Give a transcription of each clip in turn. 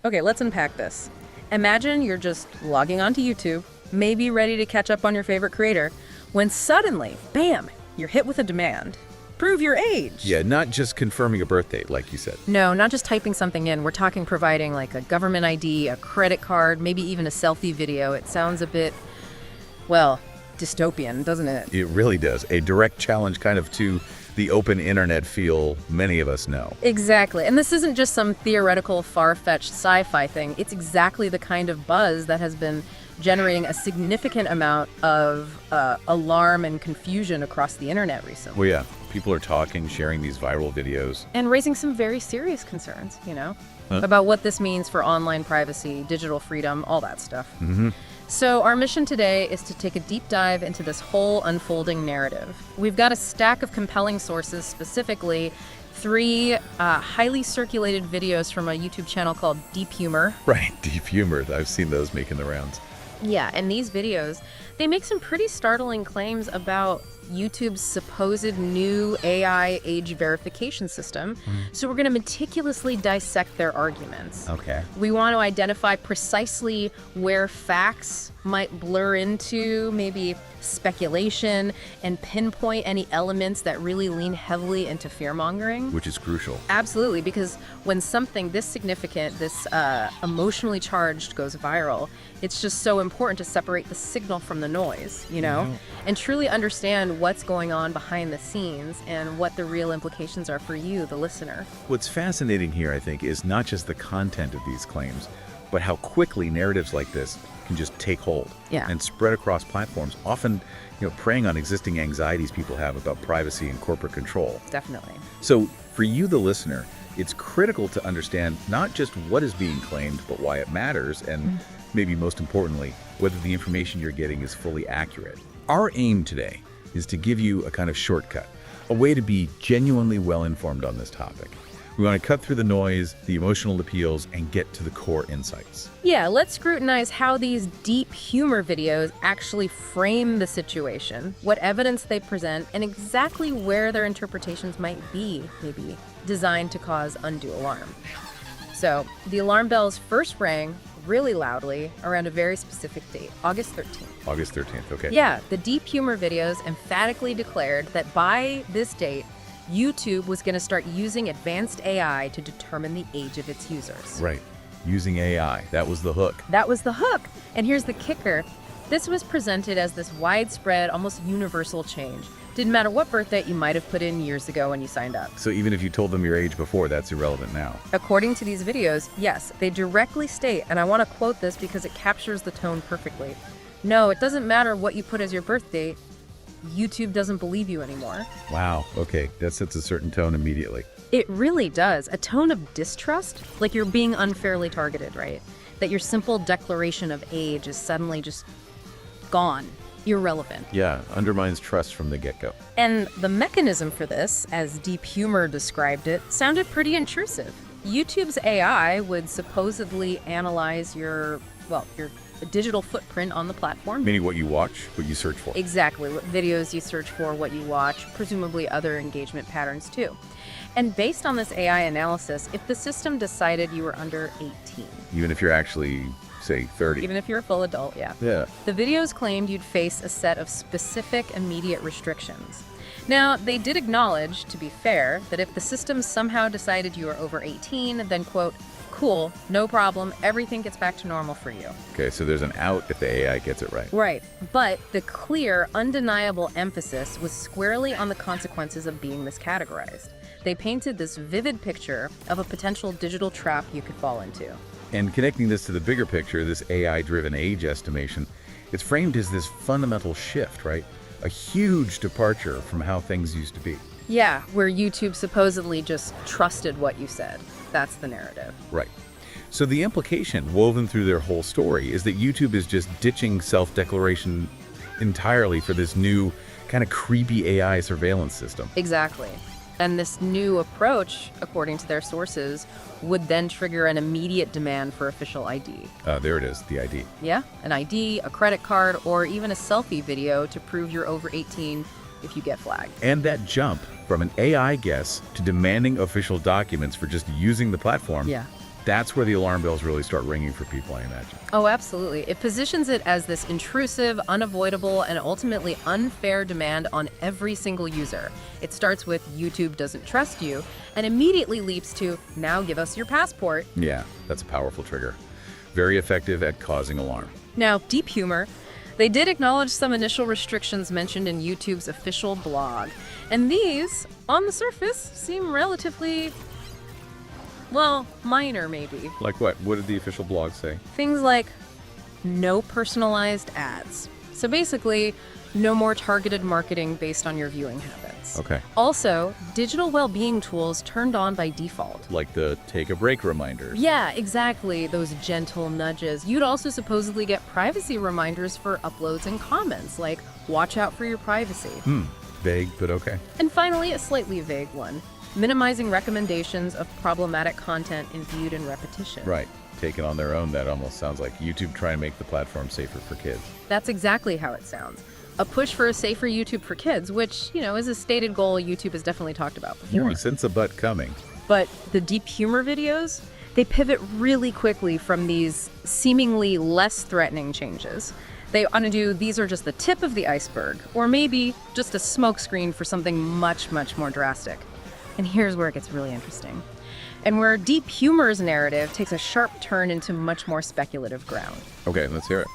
Okay, let's unpack this. Imagine you're just logging onto YouTube, maybe ready to catch up on your favorite creator, when suddenly, bam, you're hit with a demand. Prove your age. Yeah, not just confirming a birth date, like you said. No, not just typing something in. We're talking providing like a government ID, a credit card, maybe even a selfie video. It sounds a bit, well, dystopian, doesn't it? It really does. A direct challenge kind of to the open internet feel many of us know. Exactly. And this isn't just some theoretical, far-fetched sci-fi thing. It's exactly the kind of buzz that has been generating a significant amount of alarm and confusion across the internet recently. Well, yeah, people are talking, sharing these viral videos. And raising some very serious concerns, about what this means for online privacy, digital freedom, all that stuff. So our mission today is to take a deep dive into this whole unfolding narrative. We've got a stack of compelling sources, specifically 3 highly circulated videos from a YouTube channel called DeepHumor. Right, DeepHumor. I've seen those making the rounds. Yeah, and these videos, they make some pretty startling claims about YouTube's supposed new AI age verification system. So we're going to meticulously dissect their arguments. Okay. We want to identify precisely where facts might blur into maybe speculation and pinpoint any elements that really lean heavily into fear-mongering. Which is crucial. Absolutely, because when something this significant, this emotionally charged goes viral, it's just so important to separate the signal from the noise, and truly understand what's going on behind the scenes and what the real implications are for you, the listener. What's fascinating here, I think, is not just the content of these claims, but how quickly narratives like this can just take hold and spread across platforms, often, preying on existing anxieties people have about privacy and corporate control. Definitely. So for you, the listener, it's critical to understand not just what is being claimed, but why it matters, and maybe most importantly, whether the information you're getting is fully accurate. Our aim today is to give you a kind of shortcut, a way to be genuinely well-informed on this topic. We want to cut through the noise, the emotional appeals, and get to the core insights. Yeah, let's scrutinize how these deep humor videos actually frame the situation, what evidence they present, and exactly where their interpretations might be, maybe, designed to cause undue alarm. So, the alarm bells first rang really loudly around a very specific date, August 13th. August 13th, okay. Yeah, the deep humor videos emphatically declared that by this date, YouTube was going to start using advanced AI to determine the age of its users. Right. Using AI. That was the hook. That was the hook. And here's the kicker. This was presented as this widespread, almost universal change. Didn't matter what birthday you might have put in years ago when you signed up. So even if you told them your age before, that's irrelevant now. According to these videos, yes, they directly state, and I want to quote this because it captures the tone perfectly. No, it doesn't matter what you put as your birth date. YouTube doesn't believe you anymore. Wow, okay, that sets a certain tone immediately. It really does. A tone of distrust, like you're being unfairly targeted, right? That your simple declaration of age is suddenly just gone, irrelevant. Yeah, undermines trust from the get-go. And the mechanism for this, as DeepHumor described it, sounded pretty intrusive. YouTube's AI would supposedly analyze your digital footprint on the platform. Meaning what you watch, what you search for. Exactly, what videos you search for, what you watch, presumably other engagement patterns too. And based on this AI analysis, if the system decided you were under 18. Even if you're actually, say, 30. Even if you're a full adult, yeah. Yeah. The videos claimed you'd face a set of specific immediate restrictions. Now, they did acknowledge, to be fair, that if the system somehow decided you were over 18, then, quote, cool, no problem, everything gets back to normal for you. Okay, so there's an out if the AI gets it right. Right, but the clear, undeniable emphasis was squarely on the consequences of being miscategorized. They painted this vivid picture of a potential digital trap you could fall into. And connecting this to the bigger picture, this AI-driven age estimation, it's framed as this fundamental shift, right? A huge departure from how things used to be. Yeah, where YouTube supposedly just trusted what you said. That's the narrative. Right. So the implication woven through their whole story is that YouTube is just ditching self-declaration entirely for this new kind of creepy AI surveillance system. Exactly. And this new approach, according to their sources, would then trigger an immediate demand for official ID. There it is, the ID. Yeah, an ID, a credit card, or even a selfie video to prove you're over 18 if you get flagged. And that jump from an AI guess to demanding official documents for just using the platform, That's where the alarm bells really start ringing for people, I imagine. Oh, absolutely. It positions it as this intrusive, unavoidable, and ultimately unfair demand on every single user. It starts with YouTube doesn't trust you and immediately leaps to now give us your passport. Yeah, that's a powerful trigger. Very effective at causing alarm. Now, DeepHumor, they did acknowledge some initial restrictions mentioned in YouTube's official blog. And these, on the surface, seem relatively, well, minor maybe. Like what? What did the official blog say? Things like no personalized ads. So basically, no more targeted marketing based on your viewing habits. Okay. Also, digital well-being tools turned on by default. Like the take a break reminders. Yeah, exactly. Those gentle nudges. You'd also supposedly get privacy reminders for uploads and comments, like watch out for your privacy. Vague, but okay. And finally, a slightly vague one. Minimizing recommendations of problematic content in viewed in repetition. Right. Taken on their own, that almost sounds like YouTube trying to make the platform safer for kids. That's exactly how it sounds. A push for a safer YouTube for kids, which, is a stated goal YouTube has definitely talked about before. Since a butt coming. But the DeepHumor videos, they pivot really quickly from these seemingly less threatening changes. They want to do, these are just the tip of the iceberg, or maybe just a smokescreen for something much, much more drastic. And here's where it gets really interesting. And where DeepHumor's narrative takes a sharp turn into much more speculative ground. Okay, let's hear it.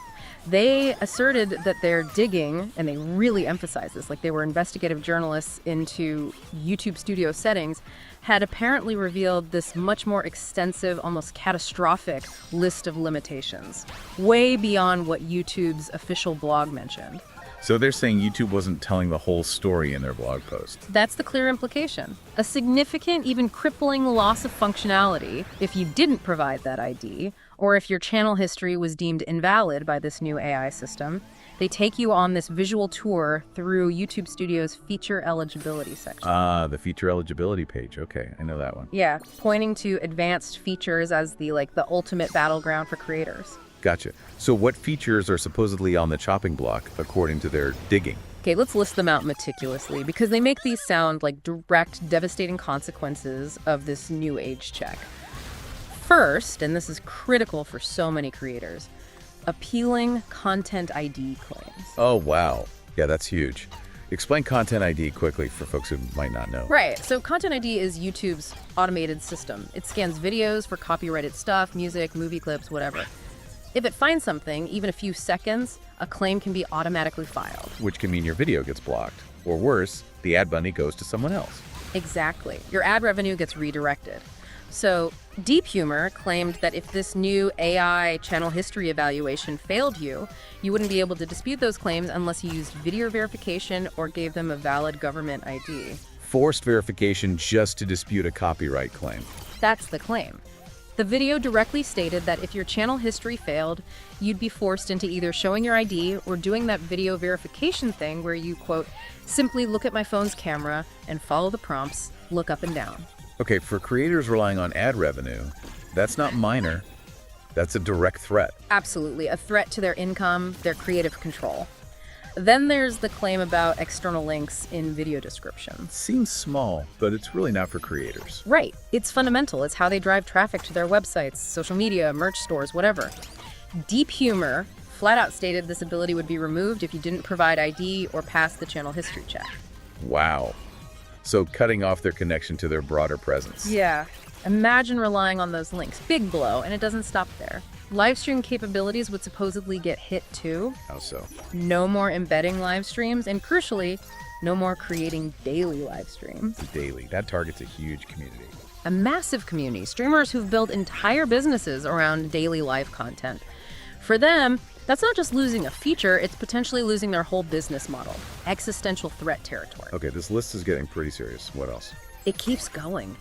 They asserted that their digging, and they really emphasized this, like they were investigative journalists into YouTube studio settings, had apparently revealed this much more extensive, almost catastrophic list of limitations, way beyond what YouTube's official blog mentioned. So they're saying YouTube wasn't telling the whole story in their blog post. That's the clear implication. A significant, even crippling loss of functionality if you didn't provide that ID, or if your channel history was deemed invalid by this new AI system. They take you on this visual tour through YouTube Studio's feature eligibility section. Ah, the feature eligibility page. Okay, I know that one. Yeah, pointing to advanced features as the ultimate battleground for creators. Gotcha. So what features are supposedly on the chopping block, according to their digging? Okay, let's list them out meticulously because they make these sound like direct, devastating consequences of this new age check. First, and this is critical for so many creators, appealing Content ID claims. Oh, wow. Yeah, that's huge. Explain Content ID quickly for folks who might not know. Right. So Content ID is YouTube's automated system. It scans videos for copyrighted stuff, music, movie clips, whatever. If it finds something, even a few seconds, a claim can be automatically filed. Which can mean your video gets blocked. Or worse, the ad money goes to someone else. Exactly. Your ad revenue gets redirected. So DeepHumor claimed that if this new AI channel history evaluation failed you, you wouldn't be able to dispute those claims unless you used video verification or gave them a valid government ID. Forced verification just to dispute a copyright claim. That's the claim. The video directly stated that if your channel history failed, you'd be forced into either showing your ID or doing that video verification thing where you, quote, simply look at my phone's camera and follow the prompts, look up and down. Okay, for creators relying on ad revenue, that's not minor. That's a direct threat. Absolutely, a threat to their income, their creative control. Then there's the claim about external links in video descriptions. Seems small, but it's really not for creators. Right. It's fundamental. It's how they drive traffic to their websites, social media, merch stores, whatever. DeepHumor flat out stated this ability would be removed if you didn't provide ID or pass the channel history check. Wow. So cutting off their connection to their broader presence. Yeah. Imagine relying on those links. Big blow, and it doesn't stop there. Live stream capabilities would supposedly get hit too. How so? No more embedding live streams, and crucially, no more creating daily live streams. Daily. That targets a huge community. A massive community. Streamers who've built entire businesses around daily live content. For them, that's not just losing a feature, it's potentially losing their whole business model. Existential threat territory. Okay, this list is getting pretty serious. What else? It keeps going.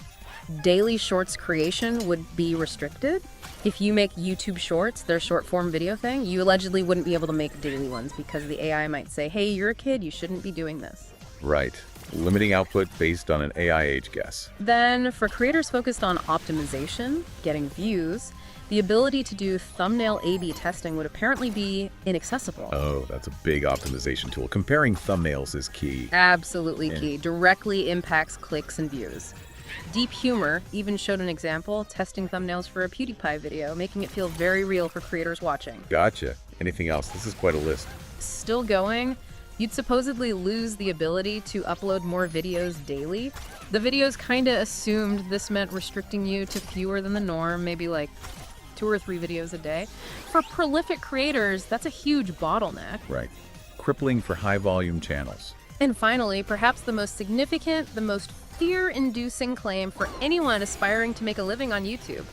Daily shorts creation would be restricted. If you make YouTube shorts, their short form video thing, you allegedly wouldn't be able to make daily ones because the AI might say, hey, you're a kid, you shouldn't be doing this. Right. Limiting output based on an AI age guess. Then for creators focused on optimization, getting views, the ability to do thumbnail A/B testing would apparently be inaccessible. Oh, that's a big optimization tool. Comparing thumbnails is key. Absolutely key. Directly impacts clicks and views. DeepHumor even showed an example testing thumbnails for a PewDiePie video, making it feel very real for creators watching. Gotcha. Anything else? This is quite a list. Still going, you'd supposedly lose the ability to upload more videos daily. The videos kind of assumed this meant restricting you to fewer than the norm, maybe like 2 or 3 videos a day. For prolific creators, that's a huge bottleneck. Right. Crippling for high-volume channels. And finally, perhaps the most significant, the most fear-inducing claim for anyone aspiring to make a living on YouTube: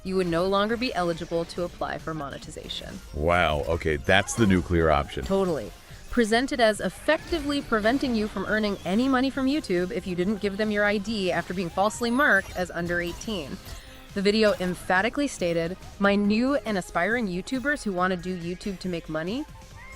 you would no longer be eligible to apply for monetization. Wow, okay, that's the nuclear option. Totally. Presented as effectively preventing you from earning any money from YouTube if you didn't give them your ID after being falsely marked as under 18. The video emphatically stated, "My new and aspiring YouTubers who want to do YouTube to make money,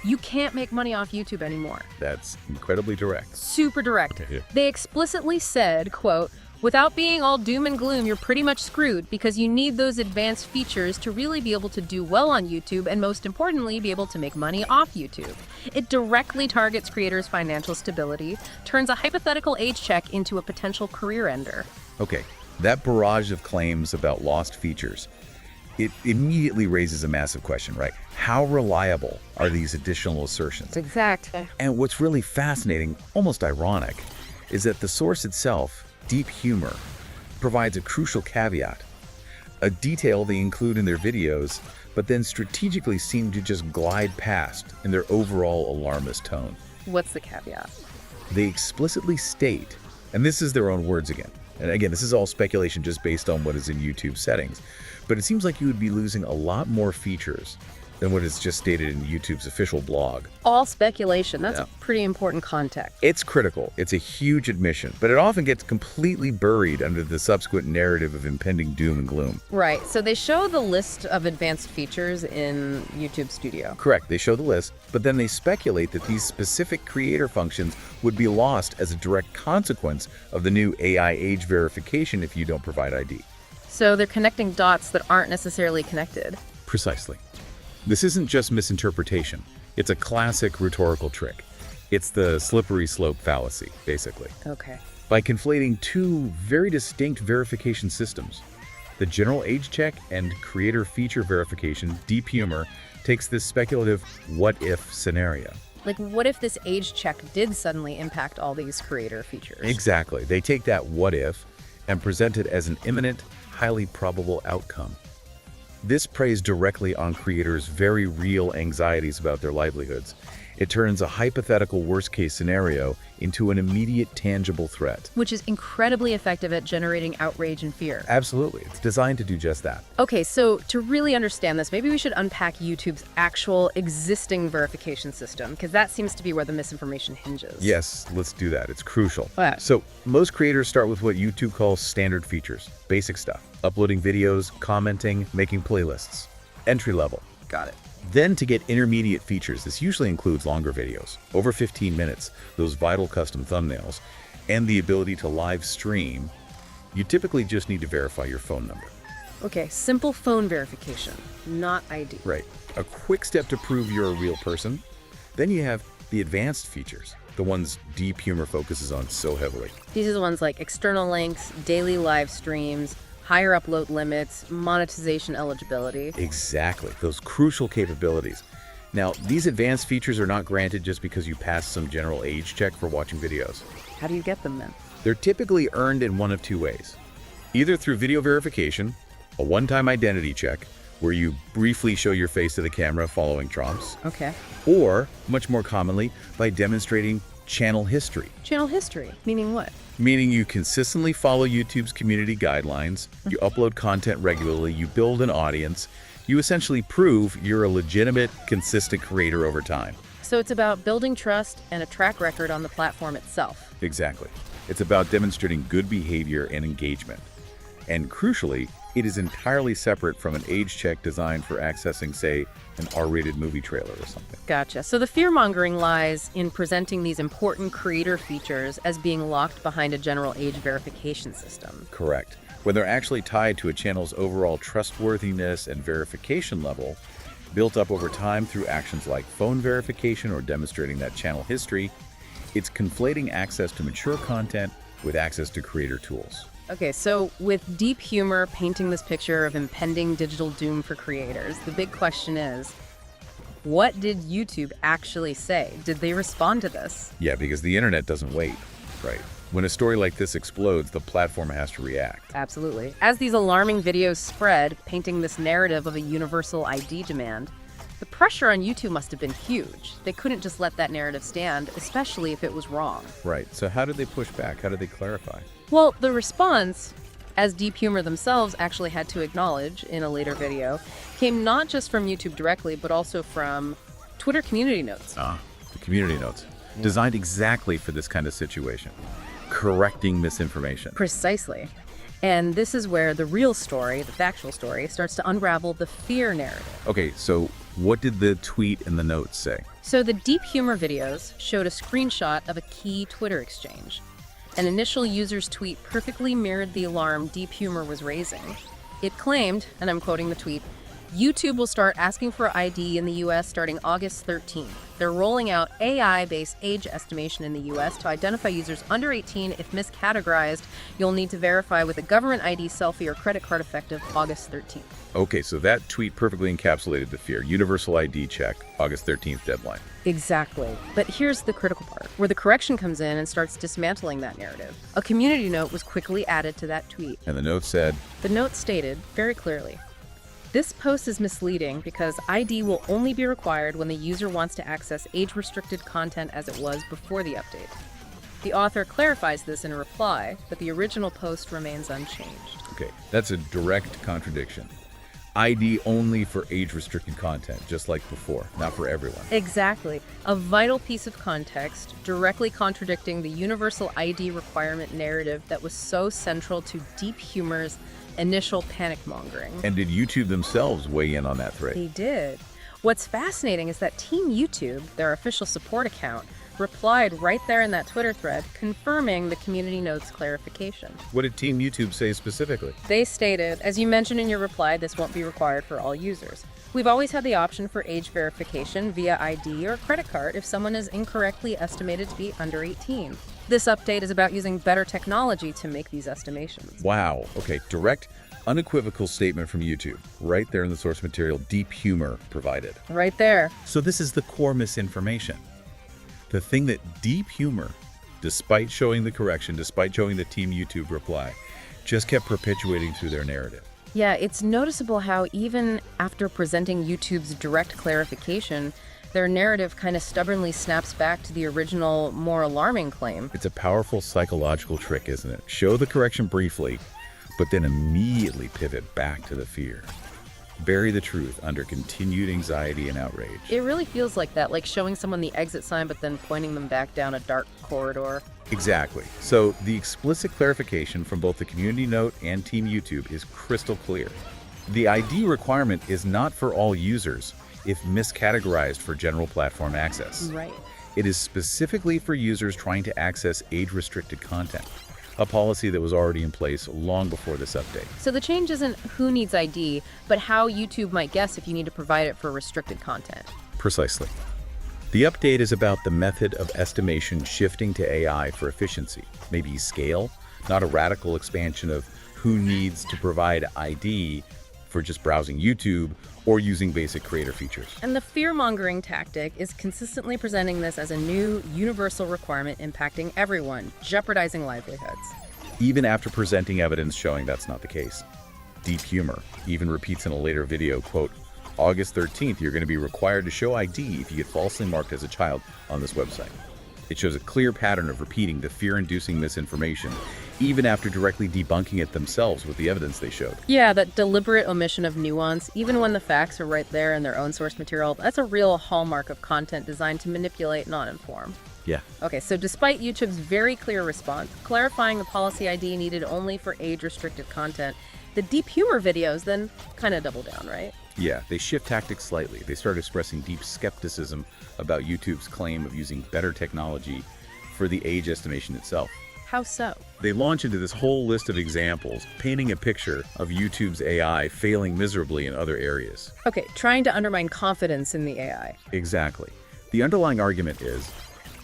you can't make money off YouTube anymore." That's incredibly direct. Super direct. Okay, yeah. They explicitly said, quote, "Without being all doom and gloom, you're pretty much screwed because you need those advanced features to really be able to do well on YouTube and, most importantly, be able to make money off YouTube." It directly targets creators' financial stability, turns a hypothetical age check into a potential career ender. Okay, that barrage of claims about lost features, it immediately raises a massive question, right? How reliable are these additional assertions? Exactly. And what's really fascinating, almost ironic, is that the source itself, DeepHumor, provides a crucial caveat, a detail they include in their videos, but then strategically seem to just glide past in their overall alarmist tone. What's the caveat? They explicitly state, and this is their own words again, and again, this is all speculation just based on what is in YouTube settings, but it seems like you would be losing a lot more features than what is just stated in YouTube's official blog. All speculation. That's Yeah. a pretty important context. It's critical. It's a huge admission, but it often gets completely buried under the subsequent narrative of impending doom and gloom. Right. So they show the list of advanced features in YouTube Studio. Correct, they show the list, but then they speculate that these specific creator functions would be lost as a direct consequence of the new AI age verification if you don't provide ID. So they're connecting dots that aren't necessarily connected. Precisely. This isn't just misinterpretation. It's a classic rhetorical trick. It's the slippery slope fallacy, basically. Okay. By conflating 2 very distinct verification systems, the general age check and creator feature verification, DeepHumor takes this speculative what-if scenario. Like, what if this age check did suddenly impact all these creator features? Exactly. They take that what-if and present it as an imminent, highly probable outcome. This preys directly on creators' very real anxieties about their livelihoods. It turns a hypothetical worst-case scenario into an immediate, tangible threat. Which is incredibly effective at generating outrage and fear. Absolutely. It's designed to do just that. Okay, so to really understand this, maybe we should unpack YouTube's actual existing verification system, because that seems to be where the misinformation hinges. Yes, let's do that. It's crucial. Wow. So, most creators start with what YouTube calls standard features, basic stuff. Uploading videos, commenting, making playlists. Entry level. Got it. Then to get intermediate features, this usually includes longer videos, over 15 minutes, those vital custom thumbnails, and the ability to live stream. You typically just need to verify your phone number. Okay, simple phone verification, not ID. Right. A quick step to prove you're a real person. Then you have the advanced features, the ones DeepHumor focuses on so heavily. These are the ones like external links, daily live streams, higher upload limits, monetization eligibility. Exactly, those crucial capabilities. Now, these advanced features are not granted just because you passed some general age check for watching videos. How do you get them then? They're typically earned in one of 2 ways. Either through video verification, a one-time identity check, where you briefly show your face to the camera following prompts, Okay. or, much more commonly, by demonstrating channel history. Channel history, meaning what? Meaning you consistently follow YouTube's community guidelines, you upload content regularly, you build an audience, you essentially prove you're a legitimate, consistent creator over time. So it's about building trust and a track record on the platform itself. Exactly. It's about demonstrating good behavior and engagement. And crucially, it is entirely separate from an age check designed for accessing, say, an R-rated movie trailer or something. Gotcha. So the fear-mongering lies in presenting these important creator features as being locked behind a general age verification system. Correct. When they're actually tied to a channel's overall trustworthiness and verification level, built up over time through actions like phone verification or demonstrating that channel history, it's conflating access to mature content with access to creator tools. Okay, so with DeepHumor painting this picture of impending digital doom for creators, the big question is, what did YouTube actually say? Did they respond to this? Yeah, because the internet doesn't wait, right? When a story like this explodes, the platform has to react. Absolutely. As these alarming videos spread, painting this narrative of a universal ID demand, the pressure on YouTube must have been huge. They couldn't just let that narrative stand, especially if it was wrong. Right. So how did they push back? How did they clarify? Well, the response, as DeepHumor themselves actually had to acknowledge in a later video, came not just from YouTube directly, but also from Twitter community notes. The community notes. Designed exactly for this kind of situation. Correcting misinformation. Precisely. And this is where the real story, the factual story, starts to unravel the fear narrative. Okay, so what did the tweet and the notes say? So the DeepHumor videos showed a screenshot of a key Twitter exchange. An initial user's tweet perfectly mirrored the alarm DeepHumor was raising. It claimed, and I'm quoting the tweet, YouTube will start asking for ID in the US starting August 13th. They're rolling out AI-based age estimation in the US to identify users under 18. If miscategorized, you'll need to verify with a government ID, selfie, or credit card effective August 13th. Okay, so that tweet perfectly encapsulated the fear. Universal ID check, August 13th deadline. Exactly. But here's the critical part, where the correction comes in and starts dismantling that narrative. A community note was quickly added to that tweet. And the note said, The note stated very clearly, this post is misleading because ID will only be required when the user wants to access age-restricted content as it was before the update. The author clarifies this in a reply, but the original post remains unchanged. okay, that's a direct contradiction. ID only for age-restricted content, just like before, not for everyone. Exactly. A vital piece of context, directly contradicting the universal ID requirement narrative that was so central to DeepHumor's initial panic-mongering. And did YouTube themselves weigh in on that threat? They did. What's fascinating is that Team YouTube, their official support account, replied right there in that Twitter thread, confirming the community note's clarification. What did Team YouTube say specifically? They stated, as you mentioned in your reply, this won't be required for all users. We've always had the option for age verification via ID or credit card if someone is incorrectly estimated to be under 18. This update is about using better technology to make these estimations. Wow. Okay, direct, unequivocal statement from YouTube, right there in the source material DeepHumor provided. Right there. So this is the core misinformation. The thing that DeepHumor, despite showing the correction, despite showing the Team YouTube reply, just kept perpetuating through their narrative. Yeah, it's noticeable how even after presenting YouTube's direct clarification, their narrative kind of stubbornly snaps back to the original, more alarming claim. It's a powerful psychological trick, isn't it? Show the correction briefly, but then immediately pivot back to the fear. Bury the truth under continued anxiety and outrage. It really feels like that, like showing someone the exit sign but then pointing them back down a dark corridor. Exactly. So the explicit clarification from both the community note and Team YouTube is crystal clear. The ID requirement is not for all users if miscategorized for general platform access. Right. It is specifically for users trying to access age-restricted content, a policy that was already in place long before this update. So the change isn't who needs ID, but how YouTube might guess if you need to provide it for restricted content. Precisely. The update is about the method of estimation shifting to AI for efficiency, maybe scale, not a radical expansion of who needs to provide ID for just browsing YouTube or using basic creator features. And the fear-mongering tactic is consistently presenting this as a new universal requirement impacting everyone, jeopardizing livelihoods. Even after presenting evidence showing that's not the case. DeepHumor even repeats in a later video, quote, August 13th, you're going to be required to show ID if you get falsely marked as a child on this website. It shows a clear pattern of repeating the fear-inducing misinformation, even after directly debunking it themselves with the evidence they showed. Yeah, that deliberate omission of nuance, even when the facts are right there in their own source material, that's a real hallmark of content designed to manipulate, not inform. Yeah. Okay, so despite YouTube's very clear response, clarifying the policy ID needed only for age-restricted content, the DeepHumor videos then kind of double down, right? Yeah, they shift tactics slightly. They start expressing deep skepticism about YouTube's claim of using better technology for the age estimation itself. How so? They launch into this whole list of examples, painting a picture of YouTube's AI failing miserably in other areas. Okay, trying to undermine confidence in the AI. Exactly. The underlying argument is,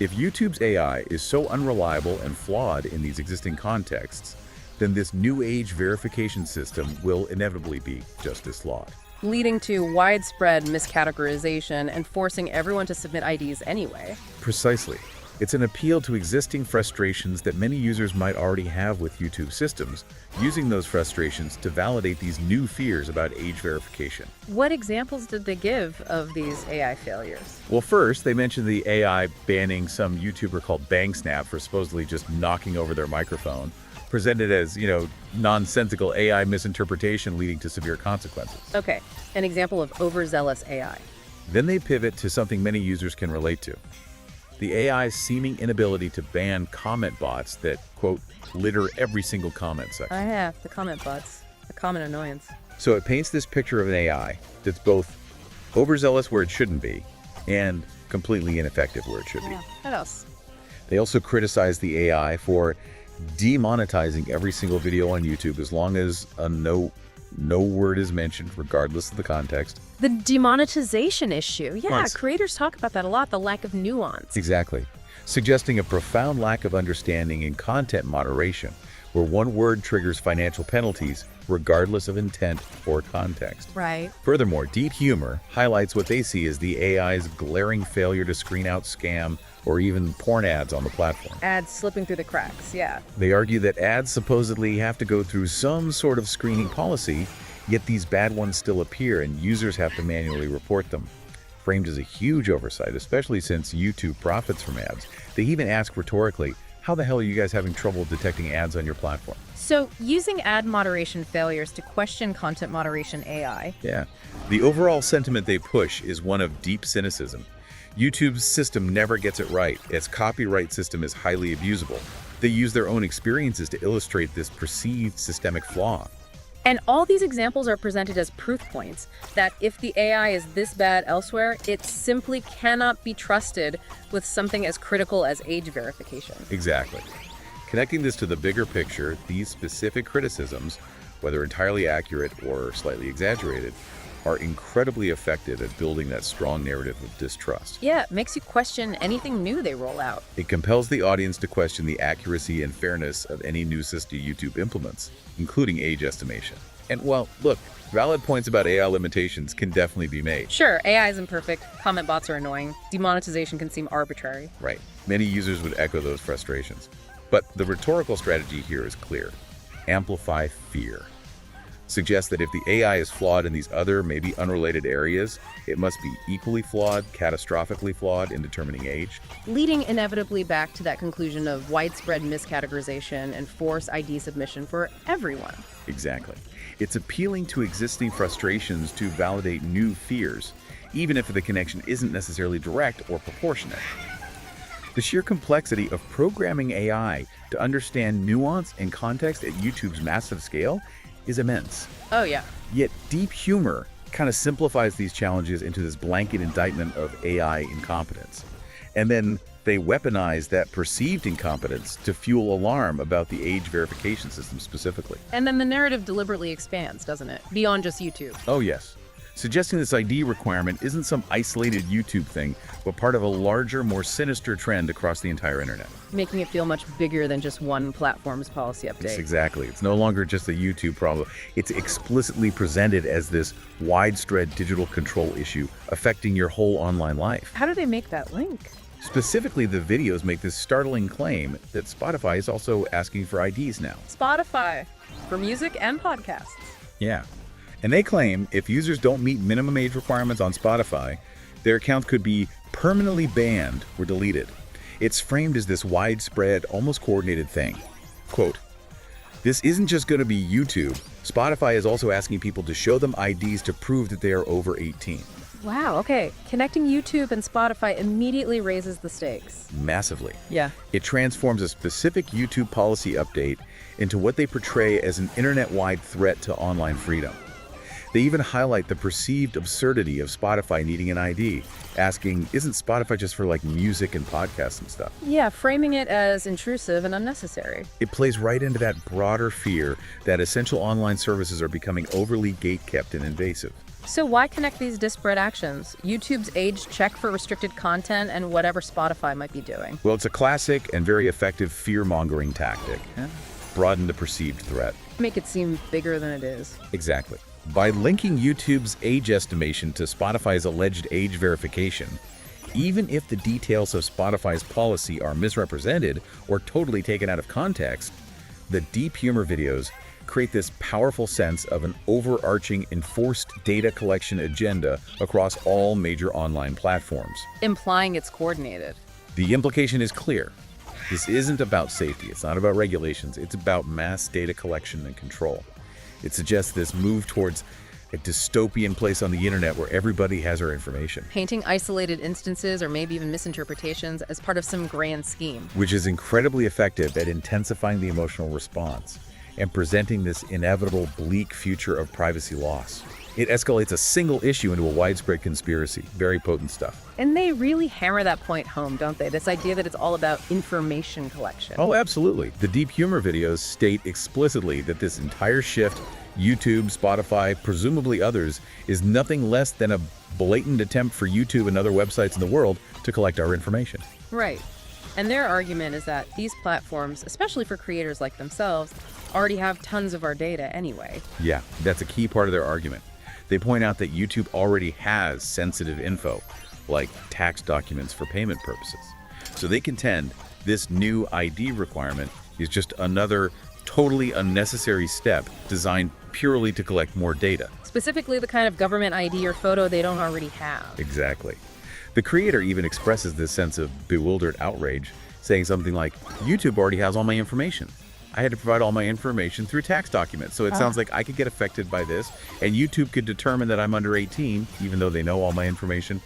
if YouTube's AI is so unreliable and flawed in these existing contexts, then this new age verification system will inevitably be just as flawed. Leading to widespread miscategorization and forcing everyone to submit IDs anyway. Precisely. It's an appeal to existing frustrations that many users might already have with YouTube systems, using those frustrations to validate these new fears about age verification. What examples did they give of these AI failures? Well, first, they mentioned the AI banning some YouTuber called BangSnap for supposedly just knocking over their microphone, presented as, nonsensical AI misinterpretation leading to severe consequences. Okay, an example of overzealous AI. Then they pivot to something many users can relate to. The AI's seeming inability to ban comment bots that, quote, litter every single comment section. Yeah, the comment bots. A common annoyance. So it paints this picture of an AI that's both overzealous where it shouldn't be and completely ineffective where it should be. What else? They also criticize the AI for demonetizing every single video on YouTube as long as a no word is mentioned, regardless of the context. The demonetization issue. Yeah, Once. creators talk about that a lot, the lack of nuance. Exactly. Suggesting a profound lack of understanding in content moderation, where one word triggers financial penalties regardless of intent or context. Right. Furthermore, DeepHumor highlights what they see as the AI's glaring failure to screen out scam or even porn ads on the platform. Ads slipping through the cracks, yeah. They argue that ads supposedly have to go through some sort of screening policy, yet these bad ones still appear and users have to manually report them. Framed as a huge oversight, especially since YouTube profits from ads. They even ask rhetorically, how the hell are you guys having trouble detecting ads on your platform? So, using ad moderation failures to question content moderation AI. Yeah. The overall sentiment they push is one of deep cynicism. YouTube's system never gets it right. Its copyright system is highly abusable. They use their own experiences to illustrate this perceived systemic flaw. And all these examples are presented as proof points that if the AI is this bad elsewhere, it simply cannot be trusted with something as critical as age verification. Exactly. Connecting this to the bigger picture, these specific criticisms, whether entirely accurate or slightly exaggerated, are incredibly effective at building that strong narrative of distrust. Yeah, it makes you question anything new they roll out. It compels the audience to question the accuracy and fairness of any new system YouTube implements, including age estimation. And well, look, valid points about AI limitations can definitely be made. Sure, AI is imperfect, comment bots are annoying, demonetization can seem arbitrary. Right. Many users would echo those frustrations. But the rhetorical strategy here is clear. Amplify fear. Suggests that if the AI is flawed in these other, maybe unrelated areas, it must be equally flawed, catastrophically flawed in determining age. Leading inevitably back to that conclusion of widespread miscategorization and forced ID submission for everyone. Exactly. It's appealing to existing frustrations to validate new fears, even if the connection isn't necessarily direct or proportionate. The sheer complexity of programming AI to understand nuance and context at YouTube's massive scale is immense. Oh, yeah. Yet DeepHumor kind of simplifies these challenges into this blanket indictment of AI incompetence. And then they weaponize that perceived incompetence to fuel alarm about the age verification system specifically. And then the narrative deliberately expands, doesn't it? Beyond just YouTube. Oh, yes. Suggesting this ID requirement isn't some isolated YouTube thing, but part of a larger, more sinister trend across the entire internet. Making it feel much bigger than just one platform's policy update. Yes, exactly. It's no longer just a YouTube problem. It's explicitly presented as this widespread digital control issue affecting your whole online life. How do they make that link? Specifically, the videos make this startling claim that Spotify is also asking for IDs now. Spotify, for music and podcasts. Yeah. And they claim if users don't meet minimum age requirements on Spotify, their accounts could be permanently banned or deleted. It's framed as this widespread, almost coordinated thing. Quote, "This isn't just going to be YouTube. Spotify is also asking people to show them IDs to prove that they are over 18. Wow, okay. Connecting YouTube and Spotify immediately raises the stakes. Massively. Yeah. It transforms a specific YouTube policy update into what they portray as an internet-wide threat to online freedom. They even highlight the perceived absurdity of Spotify needing an ID, asking, isn't Spotify just for like music and podcasts and stuff? Yeah, framing it as intrusive and unnecessary. It plays right into that broader fear that essential online services are becoming overly gatekept and invasive. So why connect these disparate actions? YouTube's age check for restricted content and whatever Spotify might be doing. Well, it's a classic and very effective fear-mongering tactic. broaden the perceived threat. Make it seem bigger than it is. Exactly. By linking YouTube's age estimation to Spotify's alleged age verification, even if the details of Spotify's policy are misrepresented or totally taken out of context, the DeepHumor videos create this powerful sense of an overarching enforced data collection agenda across all major online platforms. Implying it's coordinated. The implication is clear. This isn't about safety, it's not about regulations, it's about mass data collection and control. It suggests this move towards a dystopian place on the internet where everybody has our information. Painting isolated instances or maybe even misinterpretations as part of some grand scheme. Which is incredibly effective at intensifying the emotional response and presenting this inevitable bleak future of privacy loss. It escalates a single issue into a widespread conspiracy. Very potent stuff. And they really hammer that point home, don't they? This idea that it's all about information collection. Oh, absolutely. The DeepHumor videos state explicitly that this entire shift, YouTube, Spotify, presumably others, is nothing less than a blatant attempt for YouTube and other websites in the world to collect our information. Right. And their argument is that these platforms, especially for creators like themselves, already have tons of our data anyway. Yeah, that's a key part of their argument. They point out that YouTube already has sensitive info, like tax documents for payment purposes. So they contend this new ID requirement is just another totally unnecessary step designed purely to collect more data. Specifically the kind of government ID or photo they don't already have. Exactly. The creator even expresses this sense of bewildered outrage, saying something like, YouTube already has all my information. I had to provide all my information through tax documents, so it sounds like I could get affected by this, and YouTube could determine that I'm under 18, even though they know all my information.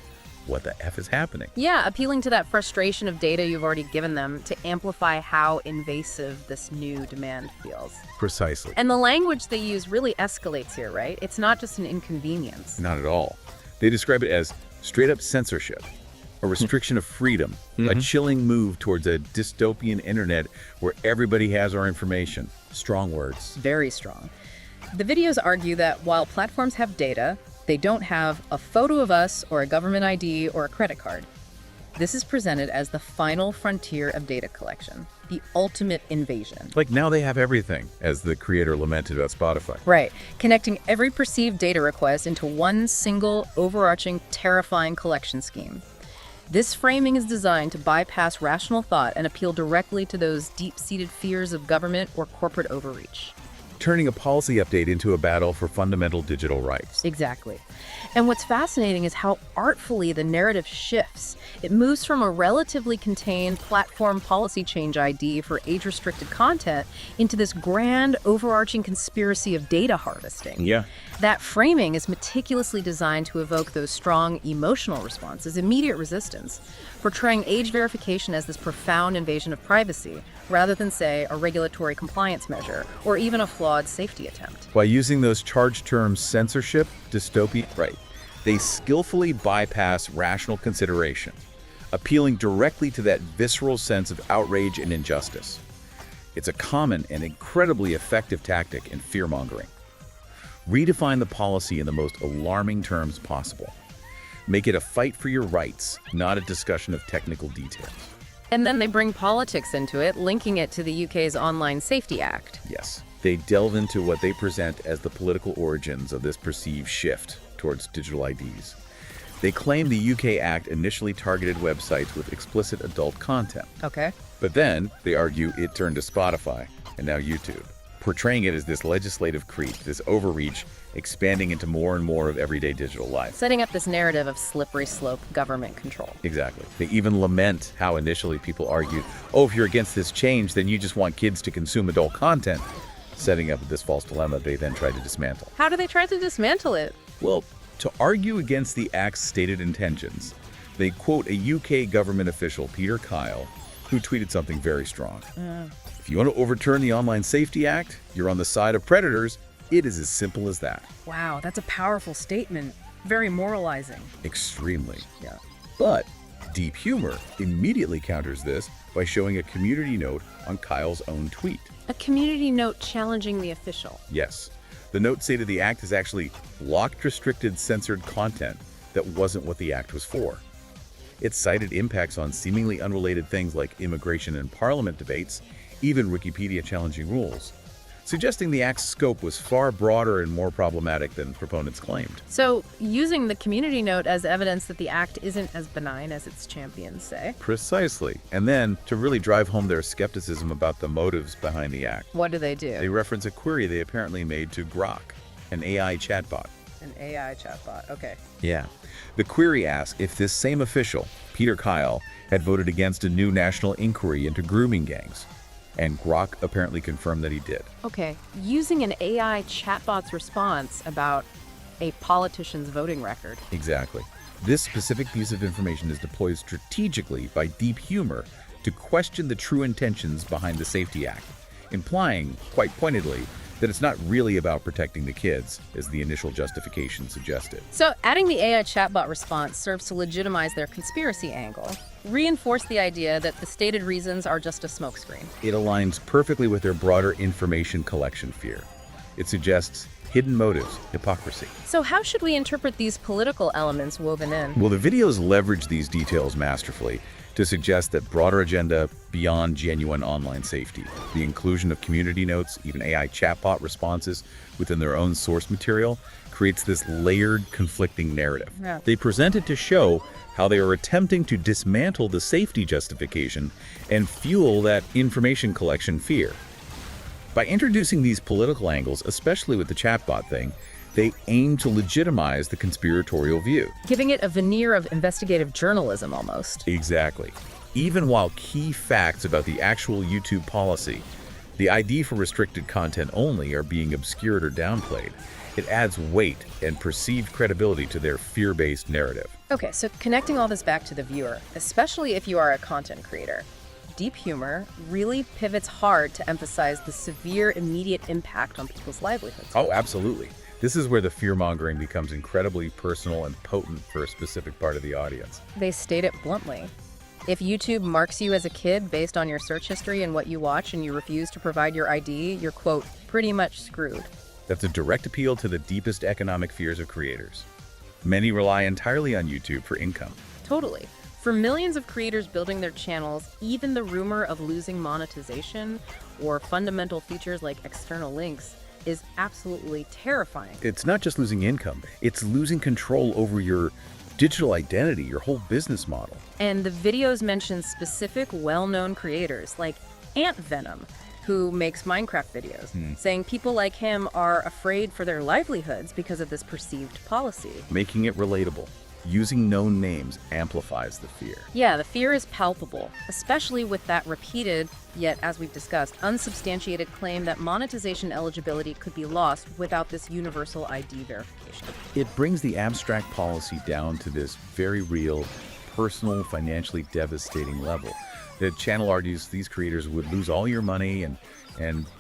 What the F is happening? Yeah, appealing to that frustration of data you've already given them to amplify how invasive this new demand feels. Precisely. And the language they use really escalates here, right? It's not just an inconvenience. Not at all. They describe it as straight-up censorship, a restriction of freedom, a chilling move towards a dystopian internet where everybody has our information. Strong words. Very strong. The videos argue that while platforms have data, they don't have a photo of us or a government ID or a credit card. This is presented as the final frontier of data collection, the ultimate invasion. Like now they have everything, as the creator lamented about Spotify. Right, connecting every perceived data request into one single, overarching, terrifying collection scheme. This framing is designed to bypass rational thought and appeal directly to those deep-seated fears of government or corporate overreach. Turning a policy update into a battle for fundamental digital rights. Exactly. And what's fascinating is how artfully the narrative shifts. It moves from a relatively contained platform policy change ID for age-restricted content into this grand, overarching conspiracy of data harvesting. Yeah. That framing is meticulously designed to evoke those strong emotional responses, immediate resistance, portraying age verification as this profound invasion of privacy, rather than, say, a regulatory compliance measure, or even a flawed safety attempt. By using those charged terms censorship, dystopia, they skillfully bypass rational consideration, appealing directly to that visceral sense of outrage and injustice. It's a common and incredibly effective tactic in fearmongering. Redefine the policy in the most alarming terms possible. Make it a fight for your rights, not a discussion of technical details. And then they bring politics into it, linking it to the UK's Online Safety Act. Yes, they delve into what they present as the political origins of this perceived shift towards digital IDs. They claim the UK Act initially targeted websites with explicit adult content. Okay. But then, they argue, it turned to Spotify and now YouTube, portraying it as this legislative creep, this overreach, expanding into more and more of everyday digital life. Setting up this narrative of slippery slope government control. Exactly. They even lament how initially people argued, oh, if you're against this change, then you just want kids to consume adult content. Setting up this false dilemma they then tried to dismantle. How do they try to dismantle it? Well, to argue against the Act's stated intentions, they quote a UK government official, Peter Kyle, who tweeted something very strong. If you want to overturn the Online Safety Act, you're on the side of predators. It is as simple as that. Wow, that's a powerful statement. Very moralizing. Extremely. Yeah. But DeepHumor immediately counters this by showing a community note on Kyle's own tweet. A community note challenging the official. Yes. The note stated the Act has actually blocked restricted censored content that wasn't what the Act was for. It cited impacts on seemingly unrelated things like immigration and parliament debates, even Wikipedia challenging rules, suggesting the act's scope was far broader and more problematic than proponents claimed. So, using the community note as evidence that the act isn't as benign as its champions say. Precisely. And then, to really drive home their skepticism about the motives behind the act, What do? they reference a query they apparently made to Grok, an AI chatbot. An AI chatbot, okay. Yeah. The query asks if this same official, Peter Kyle, had voted against a new national inquiry into grooming gangs. And Grok apparently confirmed that he did. Okay, using an AI chatbot's response about a politician's voting record. Exactly. This specific piece of information is deployed strategically by DeepHumor to question the true intentions behind the Safety Act, implying, quite pointedly, that it's not really about protecting the kids, as the initial justification suggested. So, adding the AI chatbot response serves to legitimize their conspiracy angle, reinforce the idea that the stated reasons are just a smokescreen. It aligns perfectly with their broader information collection fear. It suggests hidden motives, hypocrisy. So, how should we interpret these political elements woven in? Well, the videos leverage these details masterfully to suggest that broader agenda beyond genuine online safety. The inclusion of community notes, even AI chatbot responses within their own source material, creates this layered, conflicting narrative. Yeah. They present it to show how they are attempting to dismantle the safety justification and fuel that information collection fear. By introducing these political angles, especially with the chatbot thing, they aim to legitimize the conspiratorial view. Giving it a veneer of investigative journalism almost. Exactly. Even while key facts about the actual YouTube policy, the ID for restricted content only, are being obscured or downplayed, it adds weight and perceived credibility to their fear-based narrative. Okay, so connecting all this back to the viewer, especially if you are a content creator, DeepHumor really pivots hard to emphasize the severe immediate impact on people's livelihoods. Oh, absolutely. This is where the fear-mongering becomes incredibly personal and potent for a specific part of the audience. They state it bluntly. If YouTube marks you as a kid based on your search history and what you watch and you refuse to provide your ID, you're, quote, pretty much screwed. That's a direct appeal to the deepest economic fears of creators. Many rely entirely on YouTube for income. Totally. For millions of creators building their channels, even the rumor of losing monetization or fundamental features like external links is absolutely terrifying. It's not just losing income, it's losing control over your digital identity, your whole business model. And the videos mention specific well-known creators like Ant Venom, who makes Minecraft videos, saying people like him are afraid for their livelihoods because of this perceived policy. Making it relatable. Using known names amplifies the fear. Yeah, the fear is palpable, especially with that repeated, yet as we've discussed, unsubstantiated claim that monetization eligibility could be lost without this universal ID verification. It brings the abstract policy down to this very real, personal, financially devastating level. The channel argues these creators would lose all your money and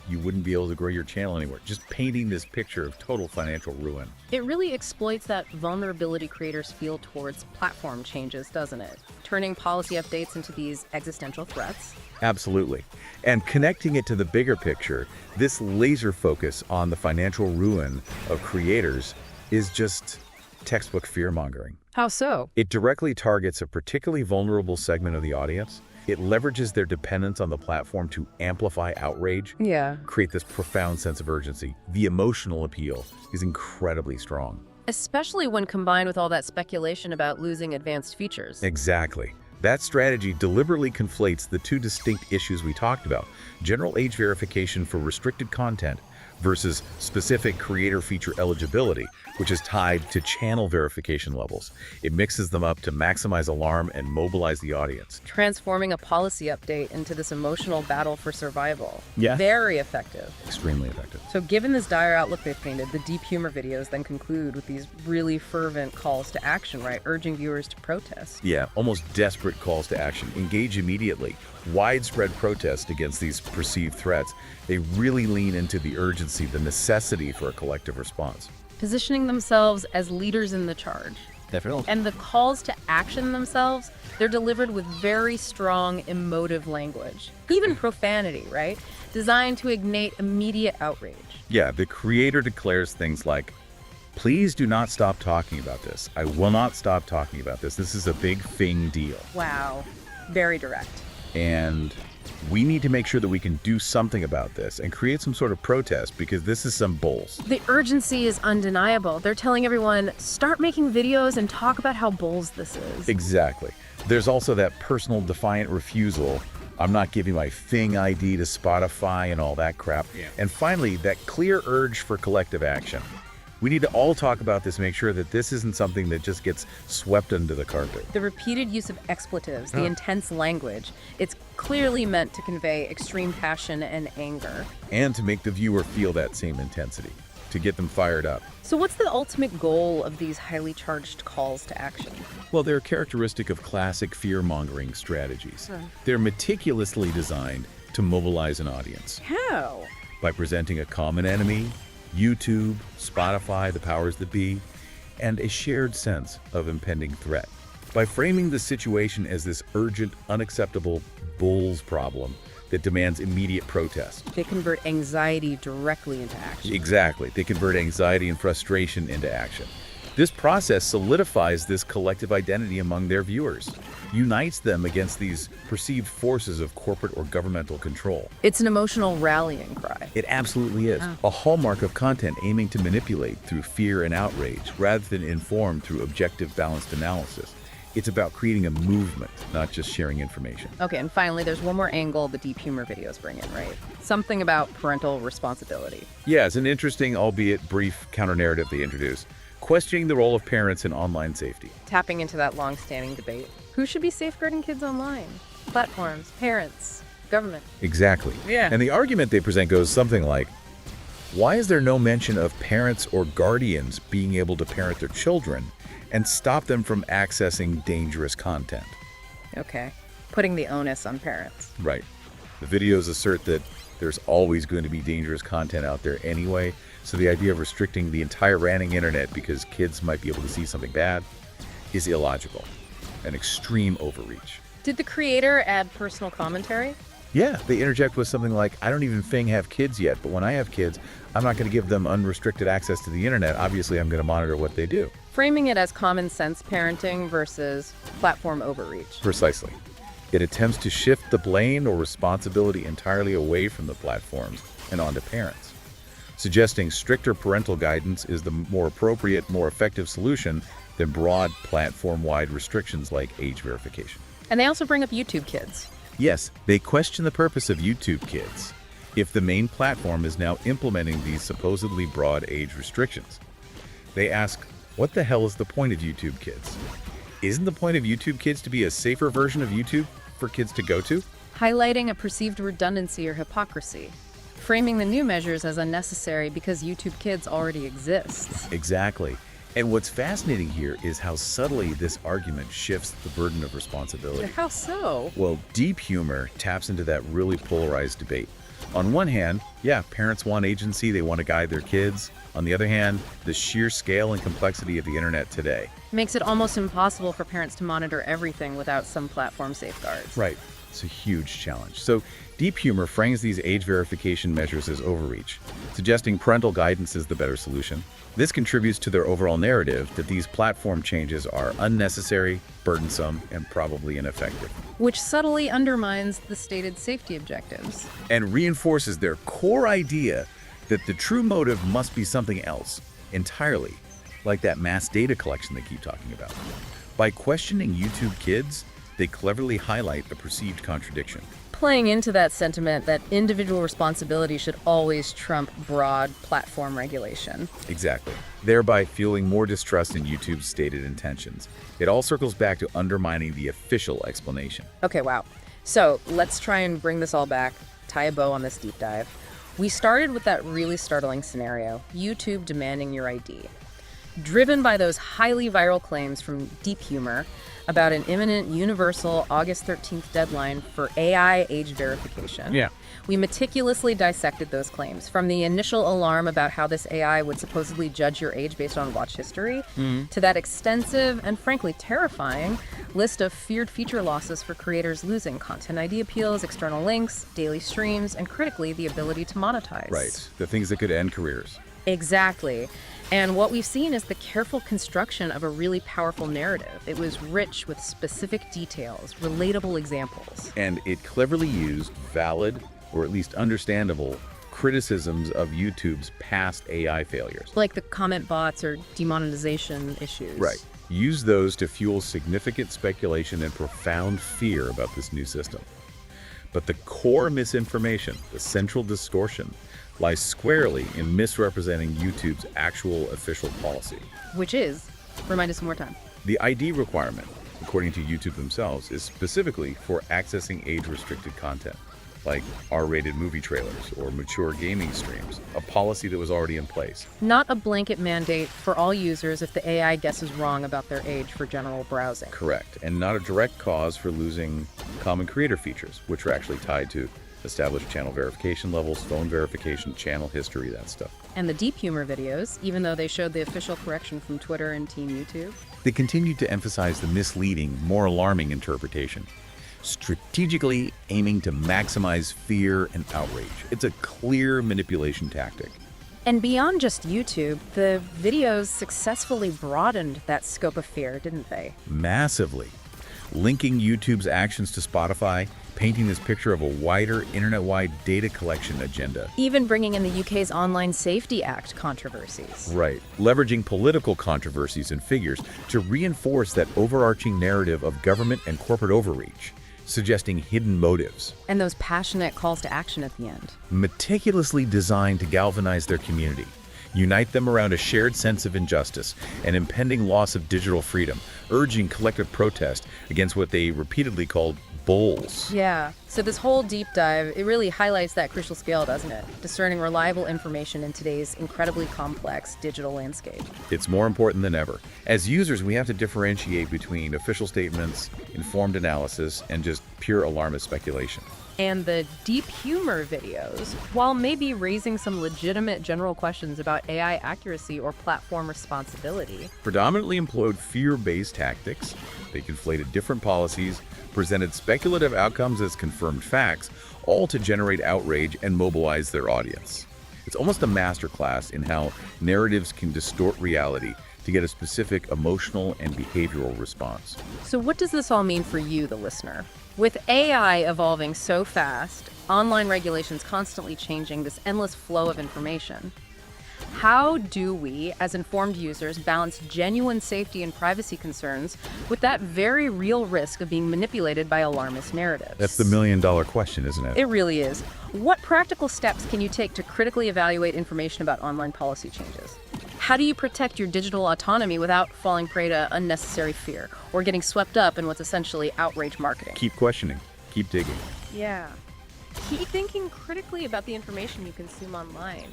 you wouldn't be able to grow your channel anymore. Just painting this picture of total financial ruin. It really exploits that vulnerability creators feel towards platform changes, doesn't it? Turning policy updates into these existential threats. Absolutely. And connecting it to the bigger picture, this laser focus on the financial ruin of creators is just textbook fear-mongering. How so? It directly targets a particularly vulnerable segment of the audience. It leverages their dependence on the platform to amplify outrage, create this profound sense of urgency. The emotional appeal is incredibly strong. Especially when combined with all that speculation about losing advanced features. Exactly. That strategy deliberately conflates the two distinct issues we talked about: general age verification for restricted content versus specific creator feature eligibility, which is tied to channel verification levels. It mixes them up to maximize alarm and mobilize the audience. Transforming a policy update into this emotional battle for survival. Yeah. Very effective. Extremely effective. So given this dire outlook they've painted, the DeepHumor videos then conclude with these really fervent calls to action, right? Urging viewers to protest. Yeah, almost desperate calls to action. Engage immediately. Widespread protest against these perceived threats. They really lean into the urgency, the necessity for a collective response. Positioning themselves as leaders in the charge. Definitely. And the calls to action themselves, they're delivered with very strong emotive language. Even profanity, right? Designed to ignite immediate outrage. Yeah, the creator declares things like, "Please do not stop talking about this. I will not stop talking about this. This is a big thing deal." Wow. Very direct. And we need to make sure that we can do something about this and create some sort of protest, because this is some bulls. The urgency is undeniable. They're telling everyone, start making videos and talk about how bulls this is. Exactly. There's also that personal defiant refusal. I'm not giving my Thing ID to Spotify and all that crap. Yeah. And finally, that clear urge for collective action. We need to all talk about this, make sure that this isn't something that just gets swept under the carpet. The repeated use of expletives, the intense language, it's clearly meant to convey extreme passion and anger. And to make the viewer feel that same intensity, to get them fired up. So what's the ultimate goal of these highly charged calls to action? Well, they're characteristic of classic fear-mongering strategies. They're meticulously designed to mobilize an audience. How? By presenting a common enemy, YouTube, Spotify, the powers that be, and a shared sense of impending threat. By framing the situation as this urgent, unacceptable bulls problem that demands immediate protest. They convert anxiety directly into action. Exactly. They convert anxiety and frustration into action. This process solidifies this collective identity among their viewers, unites them against these perceived forces of corporate or governmental control. It's an emotional rallying cry. It absolutely is. A hallmark of content aiming to manipulate through fear and outrage, rather than inform through objective, balanced analysis. It's about creating a movement, not just sharing information. Okay, and finally, there's one more angle the DeepHumor videos bring in, right? Something about parental responsibility. Yeah, it's an interesting, albeit brief, counter-narrative they introduce, questioning the role of parents in online safety. Tapping into that long-standing debate. Who should be safeguarding kids online? Platforms, parents, government. Exactly. Yeah. And the argument they present goes something like, why is there no mention of parents or guardians being able to parent their children and stop them from accessing dangerous content? Okay, putting the onus on parents. Right. The videos assert that there's always going to be dangerous content out there anyway, so the idea of restricting the entire ranting internet because kids might be able to see something bad is illogical, an extreme overreach. Did the creator add personal commentary? Yeah, they interject with something like, I don't even have kids yet, but when I have kids, I'm not going to give them unrestricted access to the internet. Obviously, I'm going to monitor what they do. Framing it as common sense parenting versus platform overreach. Precisely. It attempts to shift the blame or responsibility entirely away from the platforms and onto parents, suggesting stricter parental guidance is the more appropriate, more effective solution than broad platform-wide restrictions like age verification. And they also bring up YouTube Kids. Yes, they question the purpose of YouTube Kids if the main platform is now implementing these supposedly broad age restrictions. They ask, what the hell is the point of YouTube Kids? Isn't the point of YouTube Kids to be a safer version of YouTube for kids to go to? Highlighting a perceived redundancy or hypocrisy. Framing the new measures as unnecessary because YouTube Kids already exists. Exactly. And what's fascinating here is how subtly this argument shifts the burden of responsibility. How so? Well, DeepHumor taps into that really polarized debate. On one hand, yeah, parents want agency, they want to guide their kids. On the other hand, the sheer scale and complexity of the internet today makes it almost impossible for parents to monitor everything without some platform safeguards. Right. It's a huge challenge. So DeepHumor frames these age verification measures as overreach, suggesting parental guidance is the better solution. This contributes to their overall narrative that these platform changes are unnecessary, burdensome, and probably ineffective. Which subtly undermines the stated safety objectives. And reinforces their core idea that the true motive must be something else, entirely, like that mass data collection they keep talking about. By questioning YouTube Kids, they cleverly highlight a perceived contradiction. Playing into that sentiment that individual responsibility should always trump broad platform regulation. Exactly. Thereby fueling more distrust in YouTube's stated intentions. It all circles back to undermining the official explanation. Okay, wow. So let's try and bring this all back, tie a bow on this deep dive. We started with that really startling scenario, YouTube demanding your ID. Driven by those highly viral claims from DeepHumor about an imminent universal August 13th deadline for AI age verification. Yeah. We meticulously dissected those claims, from the initial alarm about how this AI would supposedly judge your age based on watch history, to that extensive and frankly terrifying list of feared feature losses for creators losing content ID appeals, external links, daily streams, and critically, the ability to monetize. Right. The things that could end careers. Exactly. And what we've seen is the careful construction of a really powerful narrative. It was rich with specific details, relatable examples. And it cleverly used valid, or at least understandable, criticisms of YouTube's past AI failures. Like the comment bots or demonetization issues. Right. Use those to fuel significant speculation and profound fear about this new system. But the core misinformation, the central distortion, lies squarely in misrepresenting YouTube's actual official policy. Which is, remind us one more time. The ID requirement, according to YouTube themselves, is specifically for accessing age-restricted content, like R-rated movie trailers or mature gaming streams, a policy that was already in place. Not a blanket mandate for all users if the AI guesses wrong about their age for general browsing. Correct, and not a direct cause for losing common creator features, which are actually tied to established channel verification levels, phone verification, channel history, that stuff. And the DeepHumor videos, even though they showed the official correction from Twitter and Team YouTube, they continued to emphasize the misleading, more alarming interpretation, strategically aiming to maximize fear and outrage. It's a clear manipulation tactic. And beyond just YouTube, the videos successfully broadened that scope of fear, didn't they? Massively. Linking YouTube's actions to Spotify, painting this picture of a wider internet-wide data collection agenda. Even bringing in the UK's Online Safety Act controversies. Right. Leveraging political controversies and figures to reinforce that overarching narrative of government and corporate overreach, suggesting hidden motives. And those passionate calls to action at the end. Meticulously designed to galvanize their community, unite them around a shared sense of injustice and impending loss of digital freedom, urging collective protest against what they repeatedly called bulls. Yeah. So this whole deep dive, it really highlights that crucial scale, doesn't it? Discerning reliable information in today's incredibly complex digital landscape. It's more important than ever. As users, we have to differentiate between official statements, informed analysis, and just pure alarmist speculation. And the DeepHumor videos, while maybe raising some legitimate general questions about AI accuracy or platform responsibility, predominantly employed fear-based tactics. They conflated different policies, presented speculative outcomes as confirmed facts, all to generate outrage and mobilize their audience. It's almost a masterclass in how narratives can distort reality to get a specific emotional and behavioral response. So what does this all mean for you, the listener? With AI evolving so fast, online regulations constantly changing, this endless flow of information, how do we, as informed users, balance genuine safety and privacy concerns with that very real risk of being manipulated by alarmist narratives? That's the million-dollar question, isn't it? It really is. What practical steps can you take to critically evaluate information about online policy changes? How do you protect your digital autonomy without falling prey to unnecessary fear or getting swept up in what's essentially outrage marketing? Keep questioning. Keep digging. Yeah. Keep thinking critically about the information you consume online.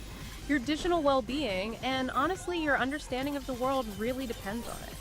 Your digital well-being and, honestly, your understanding of the world really depends on it.